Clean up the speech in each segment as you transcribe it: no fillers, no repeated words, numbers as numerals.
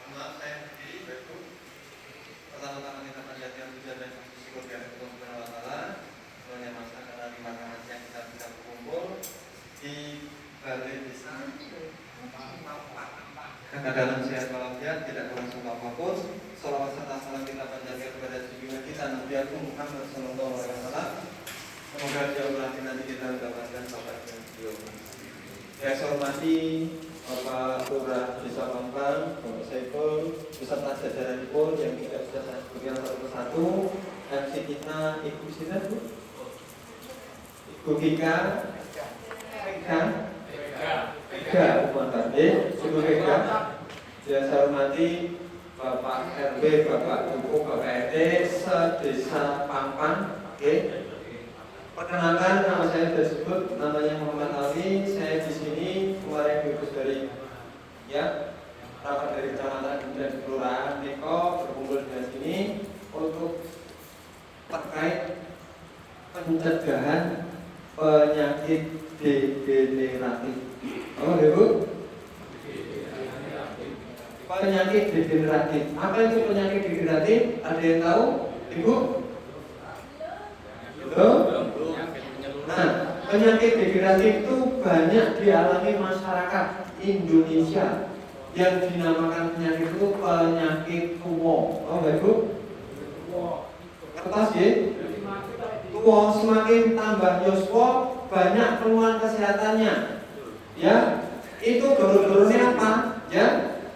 Maaf saya berdiri, Bapak. Pertama-tama kita panjatkan puja dan syukur kepada Allah Subhanahu wa taala yang masa karena di mana yang kita bisa berkumpul di balai desa. Dalam sehat walafiat, tidak berlangsung apapun. Salawat serta salam kita panjatkan kepada junjungan kita Nabi Agung Muhammad sallallahu alaihi wasallam. Semoga dia berarti nanti kita mendapatkan kabar dan beliau. Yang saya hormati Bapak Lurah Desa Pampang, Bapak Saiful, beserta jajaran pun yang tidak sudah saya sebutkan satu persatu. MC kita Ibu Sina, Bu? Ibu Kika, Umat Bade, Ibu Kika. Yang saya hormati Bapak RW, Bapak Ibu, Bapak RT, se-Desa Pampang. Oke. Perkenalkan, nama saya sudah sebut, namanya Muhammad Ali. Saya di sini kemarin bebas dari rapat dari kecamatan dan kelurahan Neko berkumpul di sini untuk terkait pencegahan penyakit degeneratif. Oh, Ibu? Penyakit degeneratif. Apa itu penyakit degeneratif? Ada yang tahu, Ibu? Belum? Nah, penyakit degeneratif itu banyak dialami masyarakat Indonesia yang dinamakan penyakit itu penyakit tua. Oh, Ibu? Kertas ya? Tua semakin tambah yoswa banyak keluhan kesehatannya. Ya, itu dulu-dulunya apa? Ya,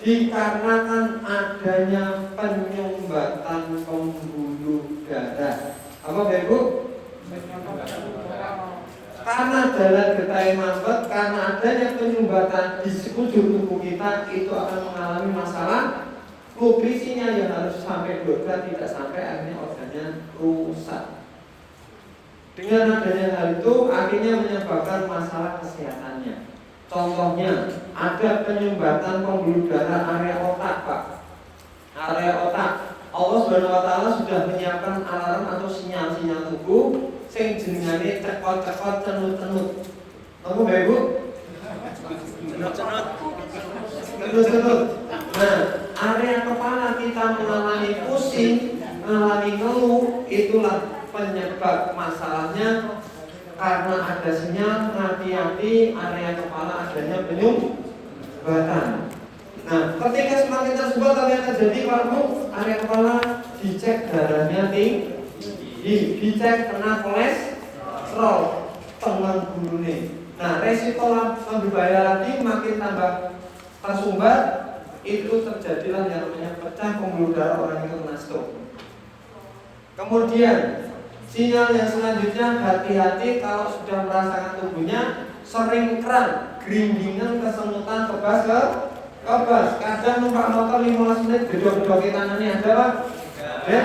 dikarenakan adanya penyumbatan pembuluh darah. Apa, Ibu? Karena jalan getah mampet, karena adanya penyumbatan di sekujur tubuh kita itu akan mengalami masalah nutrisinya yang harus sampai blokat, tidak sampai akhirnya organnya rusak. Dengan adanya hal itu akhirnya menyebabkan masalah kesehatannya. Contohnya ada penyumbatan pembuluh darah area otak, Pak. Area otak. Allah Subhanahu wa taala sudah menyiapkan alarm atau sinyal-sinyal tubuh sing jenengane cekot-cekot cenut-cenut. Apa Bapak Ibu? Cenut-cenut. Nah, area kepala kita mengalami pusing, mengalami ngeluh, itulah penyebab masalahnya karena ada sinyal hati-hati area kepala adanya penyumbatan. Nah, ketika semakin tersumbat apa yang terjadi kalau area kepala dicek darahnya tinggi, dicek kena kolesterol, teman gulune. Nah, resiko lebih bahaya lagi makin tambah tersumbat itu terjadilah yang namanya pecah pembuluh darah, orang itu kena stroke. Kemudian sinyal yang selanjutnya hati-hati kalau sudah merasakan tubuhnya sering kram, geringingan, kesemutan, kebas. Kadang numpak motor 15 menit gedor-gedor tangannya ada Pak? Ya.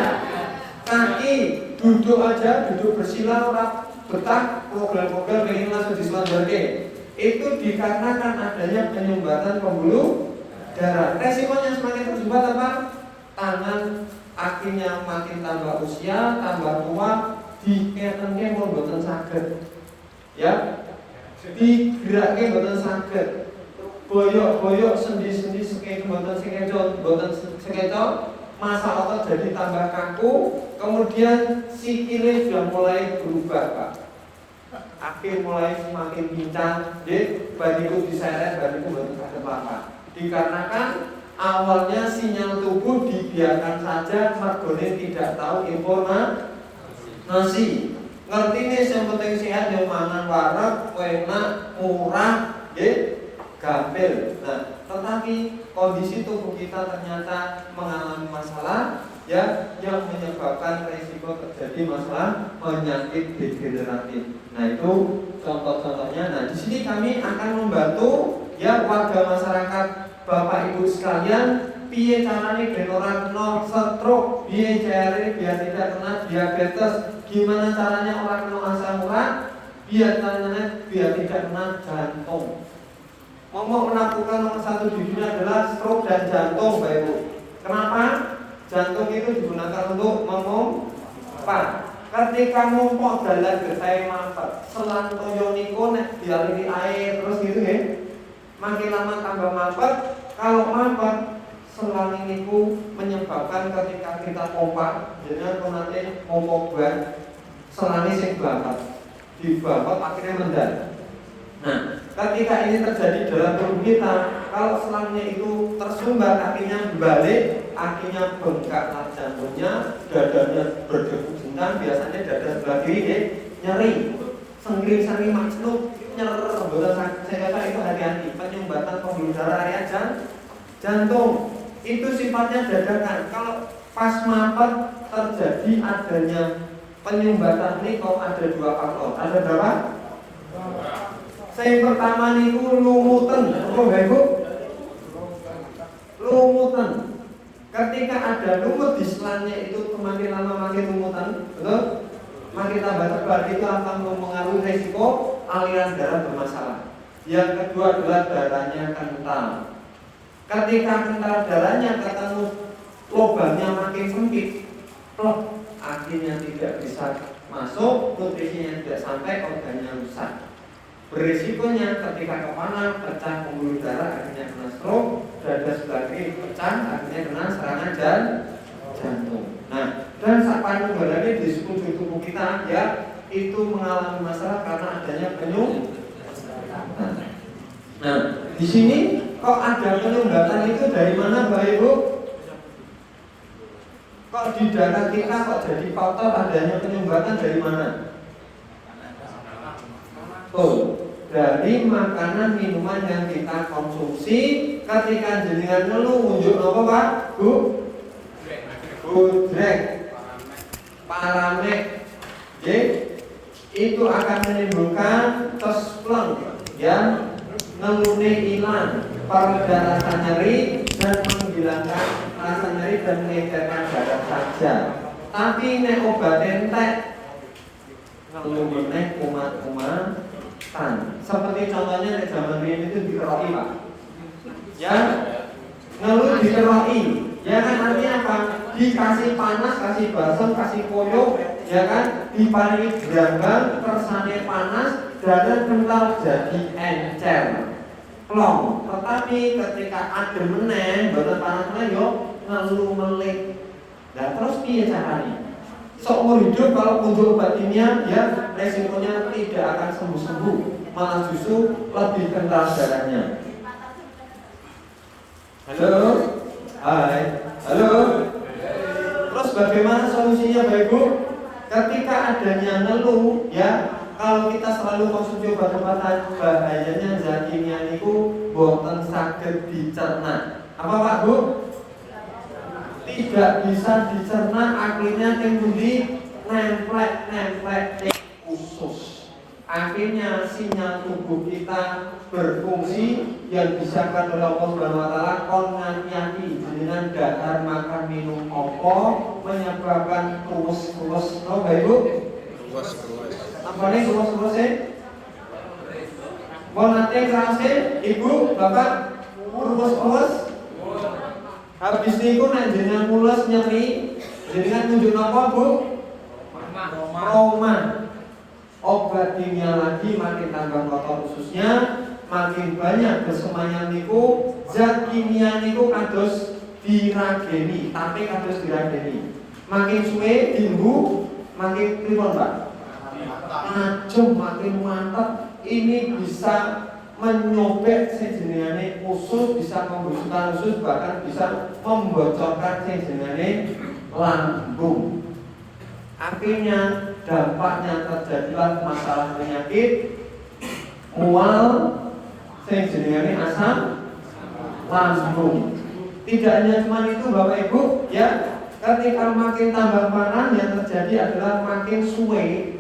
Kaki duduk aja, duduk bersila orang betah, pogel-pogel pengen langsung diselanjutkan. Itu dikarenakan adanya penyumbatan pembuluh darah. Resikonya semakin tersumbat apa? Tangan akhirnya makin tambah usia, tambah tua, diketenke mau boten saged. Ya. Digerakke boten saged. Boyok-boyok sendi-sendi sekeco boten sekeco, masa otot jadi tambah kaku, kemudian sikile sudah mulai berubah, Pak. Akhir mulai semakin pincang, bariku diseret, bariku boten saged apa. Dikarenakan awalnya sinyal tubuh dibiarkan saja, mergone tidak tahu informasi. Ngerti nih yang penting sehat, yang mangan wareg, enak, murah, gampil. Nah, tetapi kondisi tubuh kita ternyata mengalami masalah ya yang menyebabkan risiko terjadi masalah penyakit degeneratif. Nah, itu contoh-contohnya. Nah, di sini kami akan membantu ya warga masyarakat, Bapak Ibu sekalian, piye carane ben ora kena stroke, piye carane biar tidak kena diabetes, gimana caranya orang kena asam urat, biar tidak kena jantung. Momok menakutkan nomor satu di dunia adalah stroke dan jantung, Bapak Ibu. Kenapa? Jantung itu digunakan untuk memompa. Ketika mumpok dalan getah mampet, selang toyo niku nek dialiri air terus gitu ya. Makin lama tambah mampet, kalau mampet selang ini menyebabkan ketika kita pompa dengan penate pompa ban selangnya sing bangkat dibangkot akhirnya mendarat. Nah, ketika ini terjadi dalam tubuh kita, kalau selangnya itu tersumbat, akhirnya balik, akhirnya bengkak jantungnya, dadanya berdebu jenang, biasanya dada sebelah kiri nyeri, sengkring-sengkring macnuk, nyer, saya kata itu hati-hati, penyumbatan pembuluh darah area jantung, itu sifatnya dadakan. Kalau pas mapet terjadi adanya penyumbatan ini, kalau ada dua faktor, ada berapa? Yang pertama niku lumutan, lumutan. Ketika ada lumut di selangnya itu semakin lama makin lumutan, betul? Makin tambah tebal, itu akan mempengaruhi resiko aliran darah bermasalah. Yang kedua adalah darahnya kental. Ketika kental darahnya ketemu lubangnya makin sempit, akhirnya tidak bisa masuk, nutrisinya tidak sampai, organnya rusak. Berisikonya ketika kepala pecah pembuluh darah, akhirnya kena stroke, dada sebelah kiri pecah, akhirnya kena serangan jantung. Nah, dan saat barangnya di sekujur tubuh kita ya itu mengalami masalah karena adanya penyumbatan. Nah, di sini kok ada penyumbatan itu dari mana, Bapak Ibu? Kok di darah kita kok jadi faktor adanya penyumbatan dari mana? Dari makanan minuman yang kita konsumsi. Ketika jenengan ngeluh unjuk apa Pak? Gudrek, paramek, itu akan menimbulkan cespleng, ya, ngelune ilang, pereda rasa nyeri dan menghilangkan rasa nyeri dan mengedarkan darah saja. Tapi nek obat entek ngeluh meneh kumat-kumat. Seperti contohnya di zaman ini itu dikeroki Pak, ya, ngeluh dikeroki, ya kan, artinya apa? Dikasih panas, kasih balsam, kasih koyo, ya kan, diparingi gerambang, kersane panas, darah kental jadi encer, plong. Tetapi ketika adem meneh, boten panas meneh yo ngeluh melik. Nah terus piye caranya? Seumur hidup kalau untuk obat kimia, ya resikonya tidak akan sembuh-sembuh, malah justru lebih kental darahnya. Halo, hai, halo. Terus bagaimana solusinya, Bapak Ibu? Ketika adanya ngeluh, ya, kalau kita selalu konsumsi obat-obatan, bahayanya zat kimia niku boten saged dicerna. Apa Pak Bu? Tidak bisa dicerna, akhirnya kemudian nemplek usus. Akhirnya sinyal tubuh kita berfungsi yang disahkan oleh Allah Subhanahu wa taala kon ngati dengan dahar makan minum opo menyebabkan kurus-kurus. Tahu Bapak Ibu? Kurus-kurus. Apa nih kurus-kurusnya? Mau nanti kerasnya Ibu, Bapak kurus-kurus? Habis niku nek jenengan mules nyeri, jenengan nunjuk napa, Bu? Roma. Obat kimia lagi makin tambah kotor ususnya, makin banyak bersemayam niku, zat kimia niku kados dirageni, tapi kados dirageni. Makin suwe dimbu, makin pripun, Pak? Ajeng, makin mantap. Ini bisa menyobek sejenengane usus, bisa membusukkan usus, bahkan bisa membocorkan sejenengane lambung. Akhirnya dampaknya terjadilah masalah penyakit mual, sejenengane asam lambung. Tidak hanya cuma itu Bapak Ibu, ya, ketika makin tambah panas yang terjadi adalah makin suwe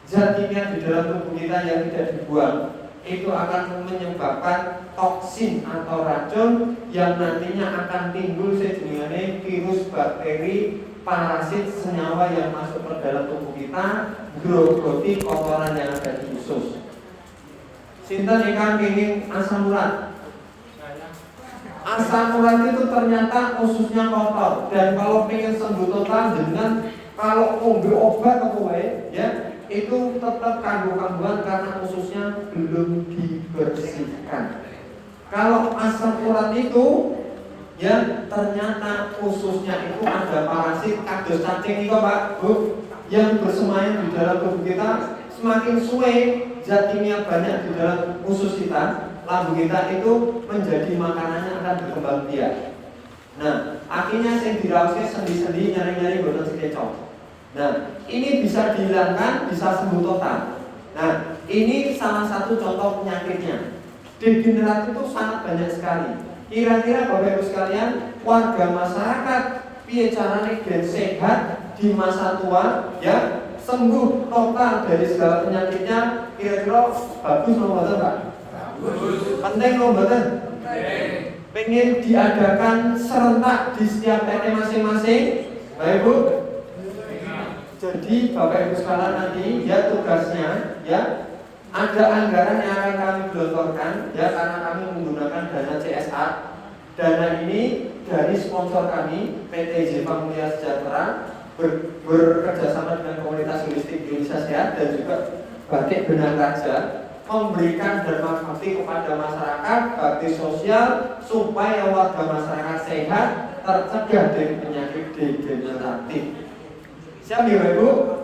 zat kimia di dalam tubuh kita yang tidak dibuang. Itu akan menyebabkan toksin atau racun yang nantinya akan timbul sejenisnya virus, bakteri, parasit, senyawa yang masuk ke dalam tubuh kita, grogoti kotoran yang ada di usus. Sinten ingkang kenging asam urat? Asam urat itu ternyata ususnya kotor, dan kalau pengen sembuh total dengan kalau ngombe obat apa wae, ya, itu tetap kambuh-kambuhan karena ususnya belum dibersihkan. Kalau asam urat itu ya ternyata ususnya itu ada parasit kados cacing itu Pak Bu yang bersemayam di dalam tubuh kita. Semakin suwe zat kimia banyak di dalam usus kita, lambung kita itu menjadi makanannya akan berkembang biak. Nah, akhirnya saya dirawatnya sendi-sendi nyari-nyari boten sekecok. Nah, ini bisa dihilangkan, bisa sembuh total. Nah, ini salah satu contoh penyakitnya. Degeneratif itu sangat banyak sekali. Kira-kira Bapak Ibu sekalian, warga masyarakat piye carane gen sehat di masa tua, ya sembuh total dari segala penyakitnya, kira-kira bagus loh mboten Pak? Bagus. Penting loh mboten? Pengen diadakan serentak di setiap RT masing-masing, Bapak Ibu. Jadi Bapak Ibu sekalian nanti ya tugasnya ya ada anggaran yang akan kami gelontorkan ya karena kami menggunakan dana CSR. Dana ini dari sponsor kami PT Zepa Mulia Sejahtera bekerjasama dengan komunitas holistik Indonesia Sehat dan juga Batik Benang Raja memberikan dharma bakti kepada masyarakat, bakti sosial supaya warga masyarakat sehat tercegah dari penyakit degeneratif. Siap ya Ibu?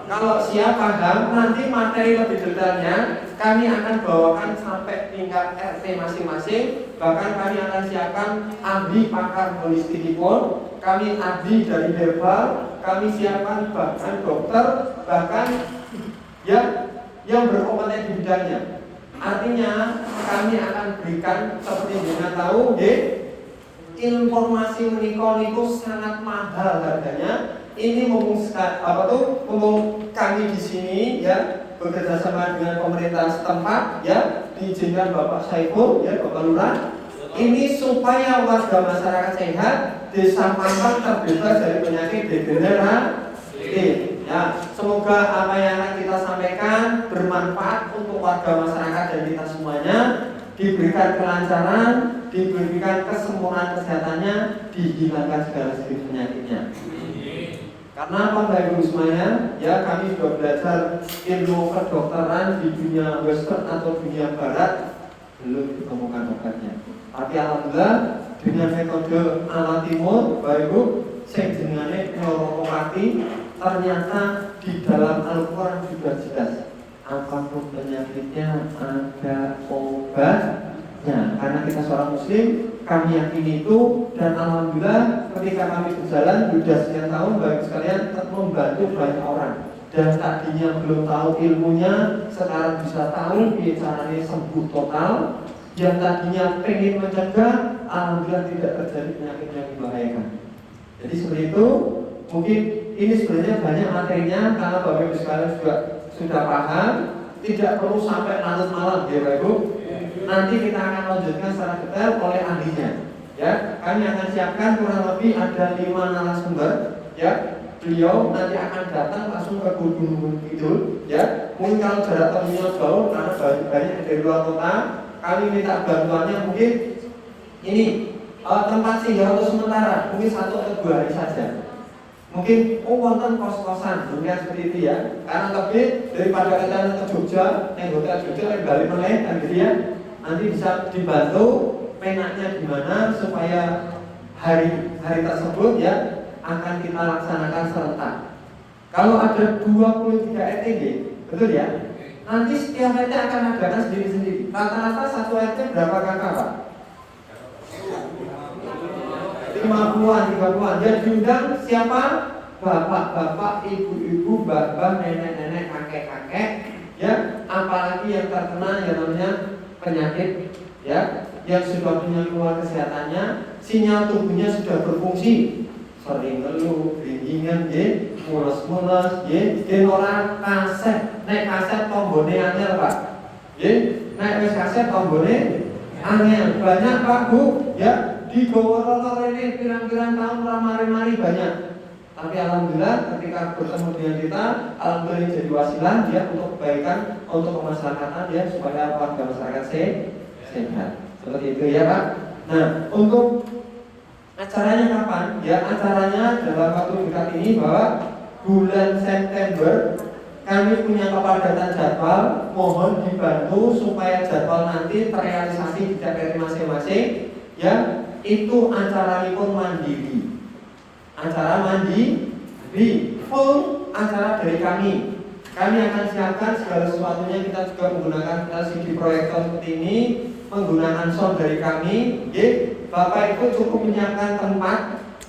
Kalau siap paham, nanti materi lebih detailnya kami akan bawakan sampai tingkat RT masing-masing. Bahkan kami akan siapkan ahli pakar holistik pun, kami ahli dari herbal, kami siapkan bahkan dokter, bahkan yang berkompeten di bidangnya. Artinya kami akan berikan seperti dengan tahu, informasi menikah itu sangat mahal harganya. Ini mumpung kami di sini ya bekerja sama dengan pemerintah setempat ya diizinkan Bapak Saiful ya Bapak Lurah. Ini supaya warga masyarakat sehat, desa Mampang terbebas dari penyakit degeneratif. Ya, semoga apa yang akan kita sampaikan bermanfaat untuk warga masyarakat dan kita semuanya, diberikan kelancaran, diberikan kesempurnaan kesehatannya, dihilangkan segala jenis penyakitnya. Karena Bapak Ibu semuanya, ya kami sudah belajar ilmu kedokteran di dunia Western atau dunia Barat, belum ditemukan obatnya. Tapi alhamdulillah dengan metode ala Timur, Bapak Ibu, saya jenenge neuropati, ternyata di dalam Al-Quran sudah jelas apapun penyakitnya ada obatnya. Karena kita seorang Muslim, kami yakin itu, dan alhamdulillah ketika kami berjalan sudah sekian tahun baik sekalian membantu banyak orang. Dan tadinya belum tahu ilmunya, sekarang bisa tahu caranya sembuh total. Yang tadinya pengen mencegah, alhamdulillah tidak terjadi penyakit yang membahayakan. Jadi seperti itu. Mungkin ini sebenarnya banyak materinya karena Bapak Ibu sekalian sudah paham, tidak perlu sampai larut malam ya Bapak Ibu. Nanti kita akan lanjutkan secara detail oleh ahlinya. Ya, kami akan siapkan kurang lebih ada 5 narasumber. Ya, beliau nanti akan datang langsung ke Gunung Kidul. Ya, mungkin kalau jarak tempuhnya jauh karena banyak dari luar kota, kami minta bantuannya mungkin ini tempat singgah untuk sementara, mungkin 1 atau 2 hari saja. Mungkin wonten kos-kosan, mungkin seperti itu ya. Karena lebih daripada kita ke Jogja, hotel Jogja balik meneh kan gitu ya. Nanti bisa dibantu penaknya gimana supaya hari tersebut ya akan kita laksanakan serentak. Kalau ada 23 RT, betul ya? Nanti setiap RT akan adakan sendiri-sendiri. Rata-rata satu RT berapa kakak Pak? 50-an, 30-an. Yang diundang siapa? Bapak-bapak, ibu-ibu, mbak-mbak, nenek-nenek, kakek-kakek, ya. Apalagi yang terkena yang namanya penyakit, ya, yang sudah punya keluar kesehatannya, sinyal tubuhnya sudah berfungsi, sering ngeluh, ringgingan, mules-mules, orang kaset, naik kaset tombone angel Pak, naik kaset tombone angel banyak Pak Bu, ya. Di Goworono ini pirang-pirang tahun ramari-mari banyak. Tapi alhamdulillah ketika bertemu dengan kita, alhamdulillah jadi wasilah ya untuk kebaikan, untuk kemaslahatan ya supaya warga masyarakat sehat. Seperti itu ya Pak. Nah, untuk acaranya kapan? Ya acaranya dalam waktu dekat ini bahwa bulan September kami punya kepadatan jadwal, mohon dibantu supaya jadwal nanti terrealisasi di TPRI masing-masing ya. itu acaranya pun mandiri. Acara mandiri, full acara dari kami. Kami akan siapkan segala sesuatunya. Kita juga menggunakan LCD proyektor seperti ini, menggunakan sound dari kami. Bapak Ibu cukup menyiapkan tempat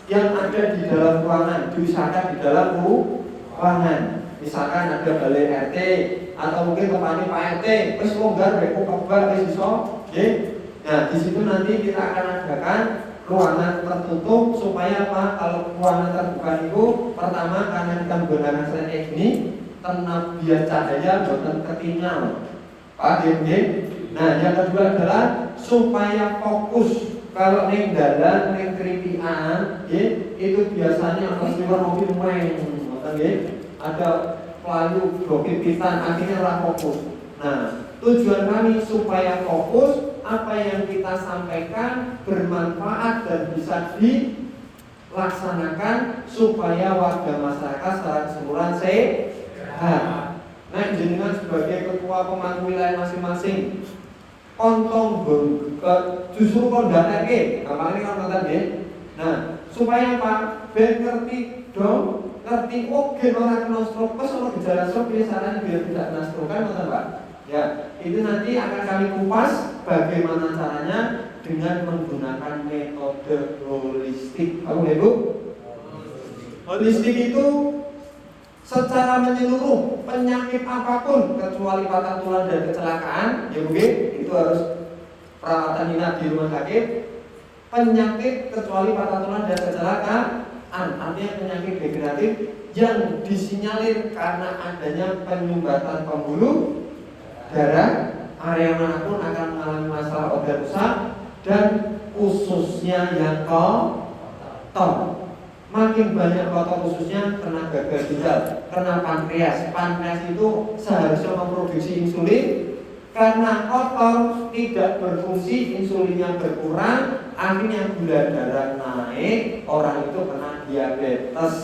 yang ada di dalam ruangan, diusahakan di dalam ruangan. Misalkan ada balai RT atau mungkin tempatnya Pak RT, terus longgar, beko kebal, terus iso. Nah, di situ nanti kita akan adakan ruangan tertutup supaya apa? Kalau ruangan terbuka itu pertama karena kita menggunakan selain kayak gini, tenang biar cahaya bukan ketinggal. Pak Nah, yang kedua adalah supaya fokus. Kalau neng dalan, neng keripian, itu biasanya akan keluar mobil main, ada pelayu, pipitan, akhirnya lah fokus. Nah, tujuan kami supaya fokus, apa yang kita sampaikan bermanfaat dan bisa dilaksanakan supaya warga masyarakat secara keseluruhan sehat. Nah, jenengan sebagai ketua pemangku wilayah masing-masing, kontong justru kondatake, gampang ini kan tadi. Nah, supaya Pak Ben ngerti dong, ngerti oke orang kena stroke, kalau gejala stroke biasanya biar tidak kena stroke kan, Pak? Ya, itu nanti akan kami kupas bagaimana caranya dengan menggunakan metode holistik. Apa Ibu? Holistik itu secara menyeluruh penyakit apapun kecuali patah tulang dan kecelakaan, ya Bu, itu harus perawatan inap di rumah sakit. Penyakit kecuali patah tulang dan kecelakaan, artinya penyakit degeneratif yang disinyalir karena adanya penyumbatan pembuluh darah, area manapun akan mengalami masalah organ rusak dan khususnya yang kotor. Makin banyak kotor khususnya kena gagal ginjal, kena pankreas. Pankreas itu seharusnya memproduksi insulin, karena kotor tidak berfungsi, insulinnya berkurang, akhirnya gula darah naik, orang itu kena diabetes.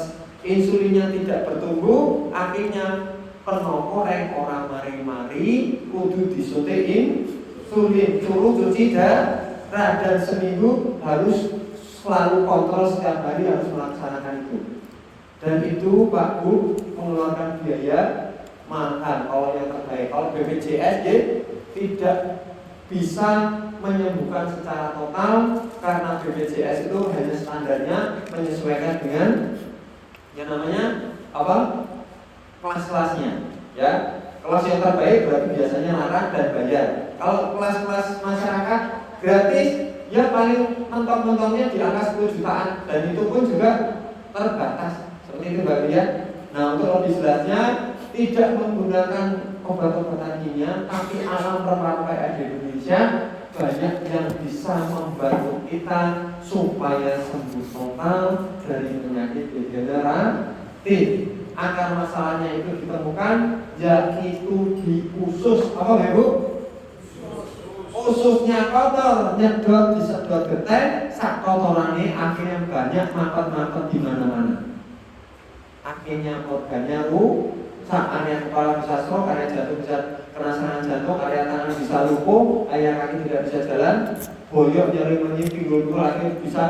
Insulinnya tidak bertumbuh, akhirnya kena koreng orang mari-mari kudu disuntik insulin, suruh cuci darah, dan seminggu harus selalu kontrol, setiap hari harus melaksanakan itu. Dan itu Pak Bu mengeluarkan biaya mahal. Kalau yang terbaik, kalau BPJS tidak bisa menyembuhkan secara total karena BPJS itu hanya standarnya menyesuaikan dengan yang namanya apa? Kelas-kelasnya, ya. Kelas yang terbaik berarti biasanya larang dan bayar. Kalau kelas-kelas masyarakat gratis, ya paling mentok-mentoknya di angka 10 jutaan, dan itu pun juga terbatas. Seperti itu Mbak Ria. Nah, untuk lebih jelasnya tidak menggunakan obat-obatan kimia, tapi alam rempah-rempah di Indonesia banyak yang bisa membantu kita supaya sembuh total dari penyakit degeneratif. Akar masalahnya itu ditemukan, yaitu di usus. Apa Bu? Ususnya kotor, nyedot disedot getih, sak kotorane akhirnya banyak mampet-mampet di mana-mana. Akhirnya organnya rusak, area kepala bisa stroke, area jantung bisa kena serangan jantung, area tangan bisa lumpuh, area kaki tidak bisa jalan, boyok, nyeri, menyip, pinggul, akhirnya bisa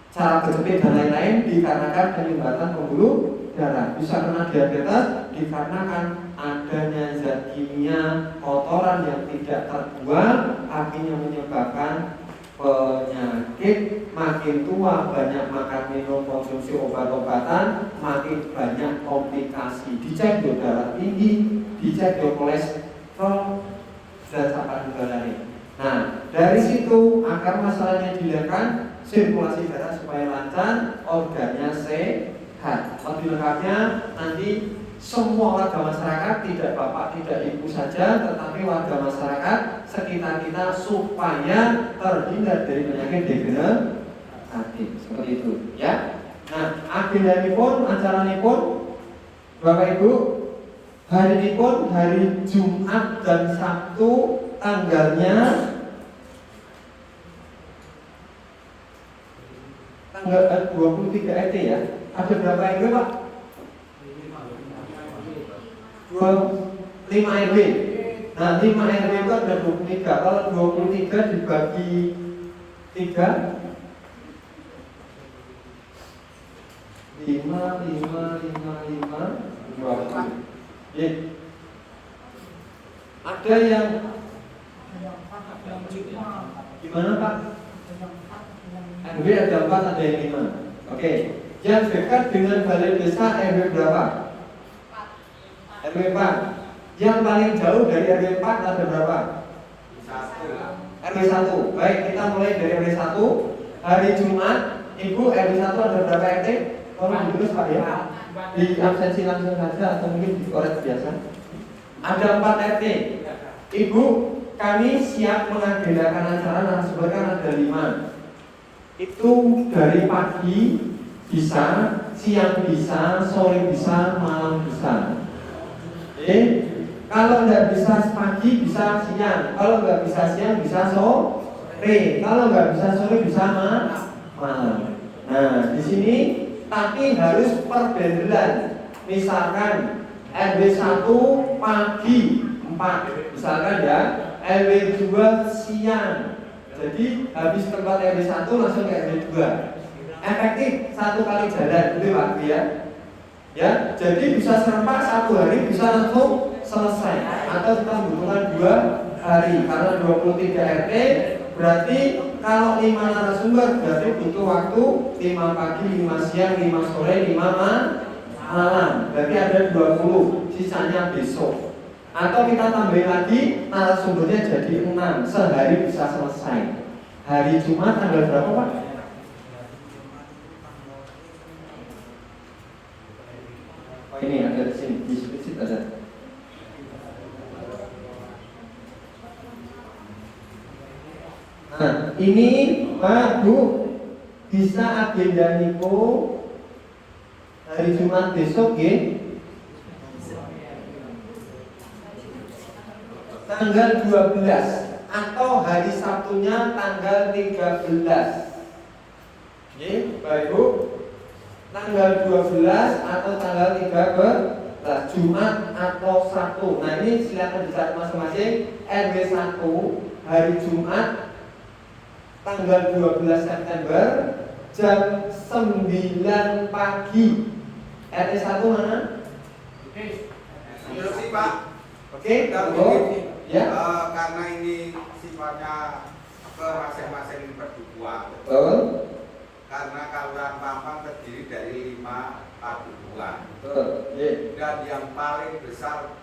cara berjepit dan lain-lain dikarenakan penyumbatan pembuluh darah. Bisa kena diabetes dikarenakan adanya zat kimia kotoran yang tidak terbuang, akhirnya menyebabkan penyakit. Makin tua banyak makan minum konsumsi obat-obatan, makin banyak komplikasi. Dicek darah tinggi, dicek kolesterol dan sampai lain. Nah, dari situ akar masalahnya dilihatkan sirkulasi darah supaya lancar, organnya sehat. Lebih lengkapnya nanti semua warga masyarakat, tidak bapak, tidak ibu saja, tetapi warga masyarakat sekitar kita supaya terhindar dari penyakit degeneratif seperti itu, ya. Nah, agenda ini pun, acara ini pun, Bapak Ibu, hari ini pun hari Jumat dan Sabtu, tanggalnya tanggal 23 ET ya. Ada berapa RW Pak? 5 RW. Nah, 5 RW itu ada 23. Kalau 23 dibagi 3 20. Ya. Ada yang gimana Pak? RW ada 4, ada yang 5. Oke. Yang dekat dengan balai desa RW berapa? RW 4. Yang paling jauh dari RW 4 ada berapa? 1. RW 1. Baik, kita mulai dari RW 1. Hari Jumat, Ibu RW 1 ada berapa RT? Tolong ditulis Pak ya. Di absensi langsung saja atau mungkin dikorek biasa. Ada 4 RT. Ibu, kami siap mengagendakan acara narasumber kan ada 5. Itu dari pagi bisa, siang bisa, sore bisa, malam bisa. Kalau nggak bisa pagi bisa siang, kalau nggak bisa siang bisa sore, kalau nggak bisa sore bisa malam. Nah di sini tapi harus per bendelan. Misalkan RW 1 pagi 4, misalkan ya, RW 2 siang. Jadi habis tempat RW 1 langsung ke RW 2. Efektif 1 kali jalan gitu Pak ya. Ya, jadi bisa serempak 1 hari bisa langsung selesai. Atau kita membutuhkan 2 hari karena 23 RT berarti kalau 5 narasumber berarti butuh waktu 5 pagi, 5 siang, 5 sore, 5 malam. Berarti ada 20, sisanya besok. Atau kita tambahin lagi narasumbernya jadi 6, sehari bisa selesai. Hari Jumat tanggal berapa Pak? Oh ini ada di sini, di sini ada. Nah ini Pak Bu bisa agenda niku hari Jumat besok ya. Tanggal 12 atau hari Sabtunya tanggal 13. Ya, Bapak Ibu. Tanggal 12 atau tanggal 13 Jumat atau Sabtu. Nah, ini silakan dicatat masing-masing. RW 1 hari Jumat tanggal 12 September jam 9 pagi. RT 1 mana? Oke. Sih, Pak. Oke, ya. Karena ini sifatnya ke masing-masing perdukuhan. Betul. Karena Kelurahan Pampang terdiri dari 5 padukuhan. Betul. Dan yang paling besar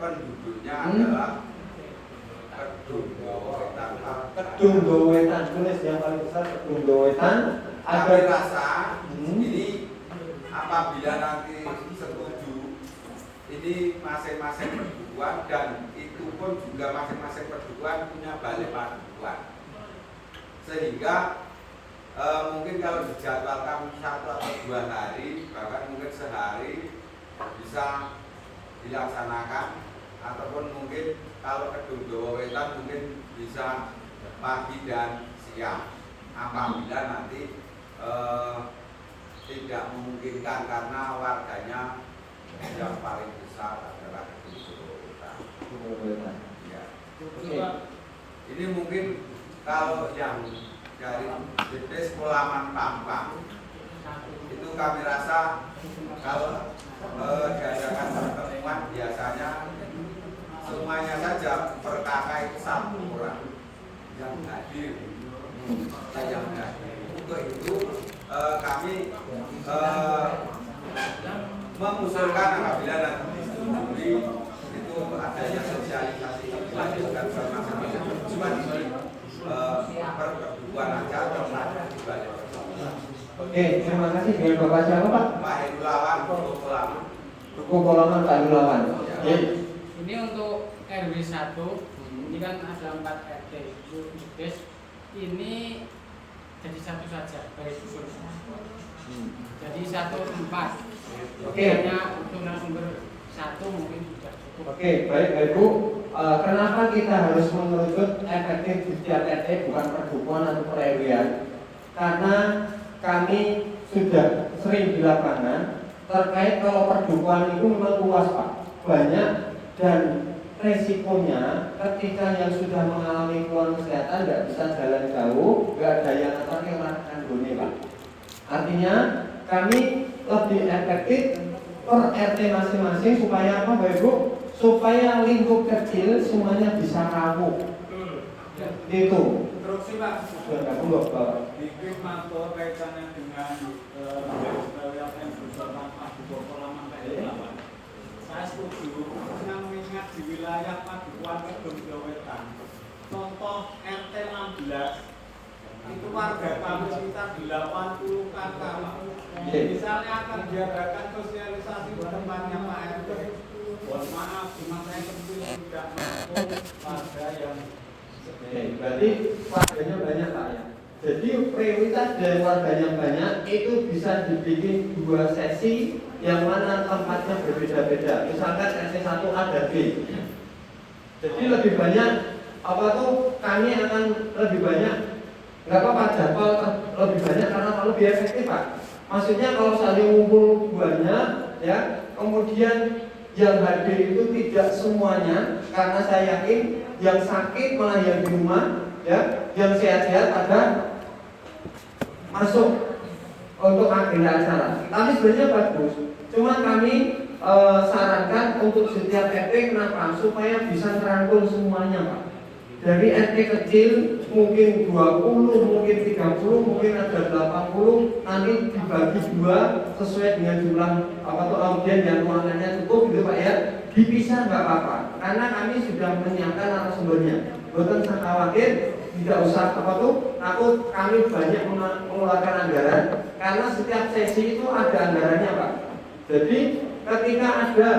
penduduknya adalah Kedunggawetan. Kedunggawetan, tulis yang paling besar Kedunggawetan. Kami rasa ini apabila nanti setuju, ini masing-masing perdukuhan dan itu pun juga masing-masing perdukuhan punya balai padukuhan. Sehingga mungkin kalau dijadwalkan 1 atau 2 hari, bahkan mungkin sehari bisa dilaksanakan, ataupun mungkin kalau Kedunggawetan mungkin bisa pagi dan siang apabila nanti tidak memungkinkan karena warganya yang paling besar adalah Kedunggawetan. Ya. Ini mungkin kalau yang dari BPS Polaman Pampang itu kami rasa kalau diadakan pertemuan biasanya semuanya saja per kakak itu 1 orang yang hadir. Untuk itu kami mengusulkan apabila nanti disetujui itu adanya sosialisasi dilanjutkan ke masing-masing cuma di perkebunan aja atau di balik. Oke, terima kasih. Dengan Bapak siapa Pak? Pak Hedulawan, Ruko Polaman Pak Hedulawan. Ya. Ini untuk RW 1, ini kan ada 4 RT. Ini jadi 1 saja, baik usul. Jadi 1 tempat. Oke. Hanya untuk narasumber 1 mungkin sudah cukup. Oke, baik Ibu. Kenapa kita harus mengerucut efektif di setiap RT bukan perdukuhan atau per RW-an? Karena kami sudah sering di lapangan terkait kalau perdukuhan itu memang luas Pak, banyak dan resikonya ketika yang sudah mengalami keluhan kesehatan nggak bisa jalan jauh, nggak ada yang antar yang melakukan gone Pak. Artinya kami lebih efektif per RT masing-masing supaya apa Bapak Ibu? Supaya lingkup kecil semuanya bisa rampung. Itu. Terus sih Pak, bikin mantor kaitannya dengan wilayah yang bersama Padukuhan Laman. Saya setuju, yang mengingat di wilayah Padukuhan Kedung Jawetan. Contoh RT 16 itu warga kami sekitar 80 kakak. Misalnya akan diadakan sosialisasi di tempatnya Pak RT. Mohon maaf, cuma saya kecil tidak mampu warga yang berarti warganya banyak Pak ya. Jadi prioritas dari warganya banyak itu bisa dibikin 2 sesi yang mana tempatnya berbeda-beda. Misalkan sesi 1 A dan B. Jadi lebih banyak apa tuh kami akan lebih banyak nggak apa-apa jadwal lebih banyak karena lebih efektif Pak. Maksudnya kalau saling ngumpul banyak ya, kemudian yang hadir itu tidak semuanya karena saya yakin yang sakit malah yang di rumah ya, yang sehat-sehat pada masuk untuk agenda acara. Tapi sebenarnya bagus. Cuma kami sarankan untuk setiap RT kenapa? Supaya bisa merangkul semuanya Pak. Dari RT kecil mungkin 20, mungkin 30, mungkin ada 80, nanti dibagi 2 sesuai dengan jumlah apa tuh audien yang ruangannya cukup gitu Pak ya. Dipisah nggak apa-apa, karena kami sudah menyiapkan narasumbernya. Bukan usah khawatir, tidak usah apa tuh takut kami banyak mengeluarkan anggaran, karena setiap sesi itu ada anggarannya Pak. Jadi ketika ada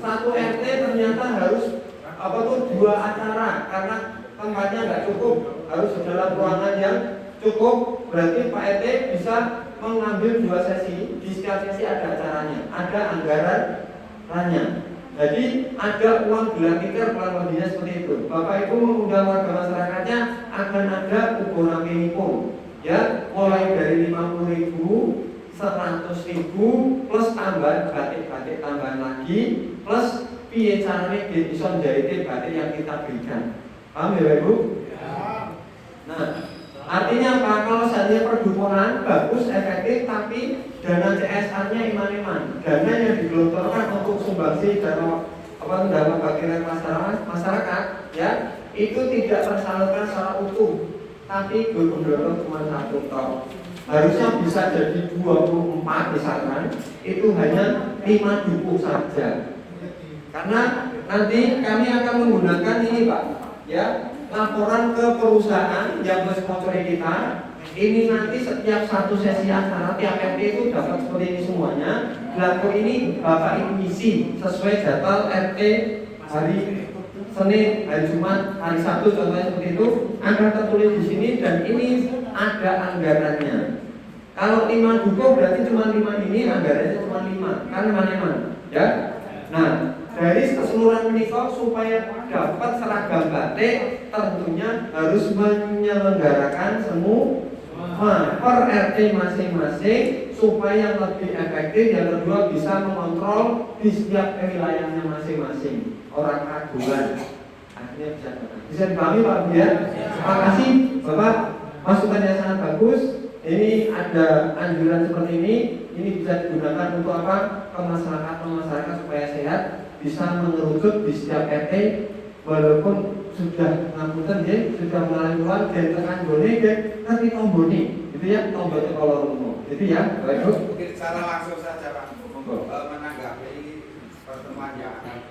1 RT ternyata harus apa tuh 2 acara karena tempatnya nggak cukup, harus dalam ruangan yang cukup, berarti Pak RT bisa mengambil 2 sesi, di setiap sesi ada acaranya, ada anggarannya. Jadi ada uang gelar tikar kurang lebihnya seperti itu. Bapak Ibu mengundang warga masyarakatnya akan ada ukuran minimum, ya mulai dari 50.000, 100.000 plus tambahan batik-batik tambahan lagi plus piye carane iso njahite batik yang kita berikan. Paham ya Bapak Ibu? Ya. Nah, artinya apa? Kalau saja perdukuhan bagus, efektif, tapi dana CSR-nya iman-iman. Dana yang digelontorkan untuk sumbangsi dana dana bagian masyarakat, ya itu tidak tersalurkan secara utuh, tapi benar-benar cuma 1 ton. Harusnya bisa jadi 24 misalkan, itu hanya 5 duku saja. Karena nanti kami akan menggunakan ini Pak, ya laporan ke perusahaan yang mensponsori kita. Ini nanti setiap 1 sesi acara tiap RT itu dapat seperti ini semuanya. Lapor ini Bapak Ibu isi sesuai jadwal RT hari Senin, hari Jumat, hari Sabtu contohnya seperti itu. Akan tertulis di sini dan ini ada anggarannya. Kalau 5 duko berarti cuma 5 ini, anggarannya cuma 5 kan teman-teman ya. Nah dari keseluruhan menikah supaya dapat seragam batik tentunya harus menyelenggarakan semua per RT masing-masing supaya lebih efektif. Yang kedua bisa mengontrol di setiap wilayahnya masing-masing. Orang aduan akhirnya bisa dipahami Pak ya. Terima kasih Bapak, masukannya sangat bagus. Ini ada anjuran seperti ini bisa digunakan untuk apa? Ke masyarakat supaya sehat, bisa mengerucut di setiap RT walaupun sudah ngapunten ya, sudah mengalami keluar dan tekan gone nanti tombone gitu ya, tombolnya kalau umum gitu ya. Baik Bu, mungkin secara langsung saja Pak, menanggapi pertemuan yang akan